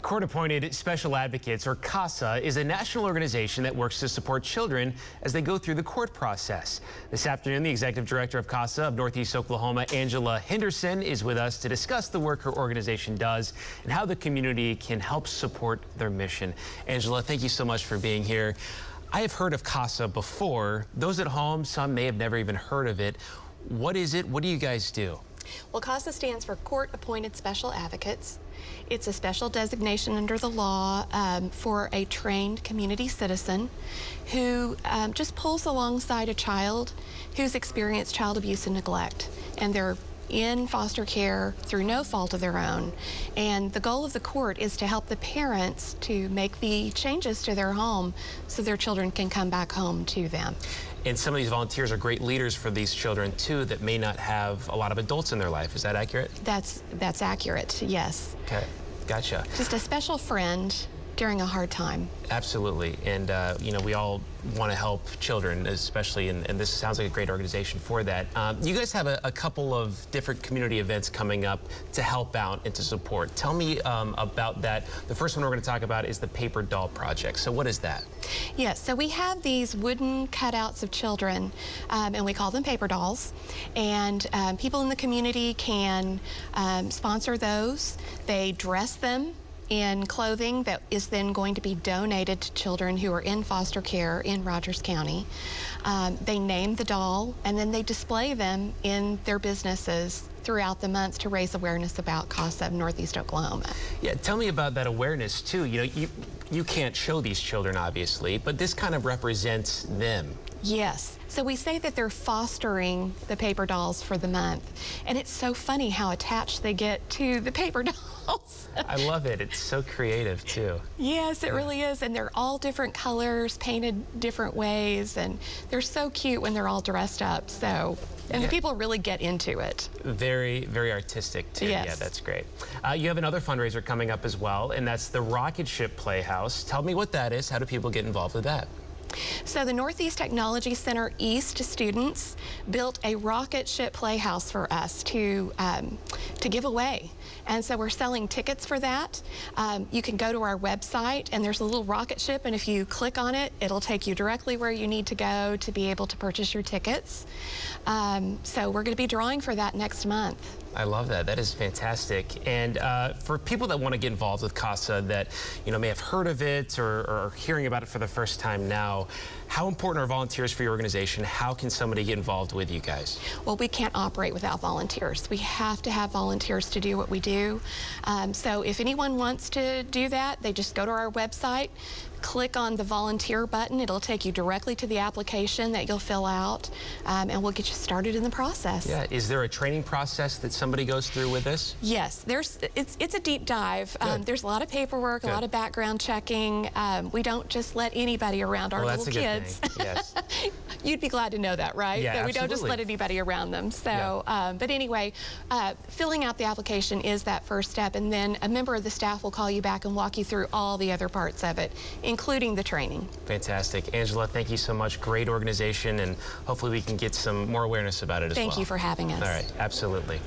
Court-appointed Special Advocates, or Casa, is a national organization that works to support children as they go through the court process. This afternoon, the executive director of Casa of Northeast Oklahoma, Angela Henderson, is with us to discuss the work her organization does and how the community can help support their mission. Angela, thank you so much for being here. I have heard of Casa before. Those at home, some may have never even heard of it. What is it? What do you guys do? Well, CASA stands for Court-Appointed Special Advocates. It's a special designation under the law for a trained community citizen who just pulls alongside a child who's experienced child abuse and neglect, and they're in foster care through no fault of their own. And the goal of the court is to help the parents to make the changes to their home so their children can come back home to them. And some of these volunteers are great leaders for these children, too, that may not have a lot of adults in their life. Is that accurate? That's accurate, yes. Okay, gotcha. Just a special friend during a hard time. Absolutely. And, you know, we all want to help children, especially, and this sounds like a great organization for that. You guys have a couple of different community events coming up to help out and to support. Tell me about that. The first one we're going to talk about is the Paper Doll Project. So what is that? Yes, so we have these wooden cutouts of children, and we call them paper dolls. And people in the community can sponsor those. They dress them in clothing that is then going to be donated to children who are in foster care in Rogers County. They name the doll, and then they display them in their businesses throughout the month to raise awareness about Casa of Northeast Oklahoma. Yeah, tell me about that awareness too. You know, you can't show these children, obviously, but this kind of represents them. Yes. So we say that they're fostering the paper dolls for the month. And it's so funny how attached they get to the paper dolls. I love it. It's so creative, too. Yes, it really is. And they're all different colors, painted different ways. And they're so cute when they're all dressed up. So, and the people really get into it. Very, very artistic, too. Yes. Yeah, that's great. You have another fundraiser coming up as well, and that's the Rocket Ship Playhouse. Tell me what that is. How do people get involved with that? So the Northeast Technology Center East students built a rocket ship playhouse for us to give away. And so we're selling tickets for that. You can go to our website, and there's a little rocket ship, and if you click on it, it'll take you directly where you need to go to be able to purchase your tickets. So we're going to be drawing for that next month. I love that. That is fantastic. And for people that want to get involved with Casa that, you know, may have heard of it or are hearing about it for the first time now, how important are volunteers for your organization? How can somebody get involved with you guys? Well, we can't operate without volunteers. We have to have volunteers to do what we do. So if anyone wants to do that, they just go to our website, click on the volunteer button. It'll take you directly to the application that you'll fill out, and we'll get you started in the process. Yeah. Is there a training process that somebody goes through with this? Yes. It's a deep dive. There's a lot of paperwork, a lot of background checking. We don't just let anybody around our little kids. Yes. You'd be glad to know that, right? Yeah, that we absolutely. don't just let anybody around them. So, but anyway, filling out the application is that first step, and then a member of the staff will call you back and walk you through all the other parts of it, including the training. Fantastic. Angela, thank you so much. Great organization, and hopefully we can get some more awareness about it as well. Thank you for having us. All right, absolutely.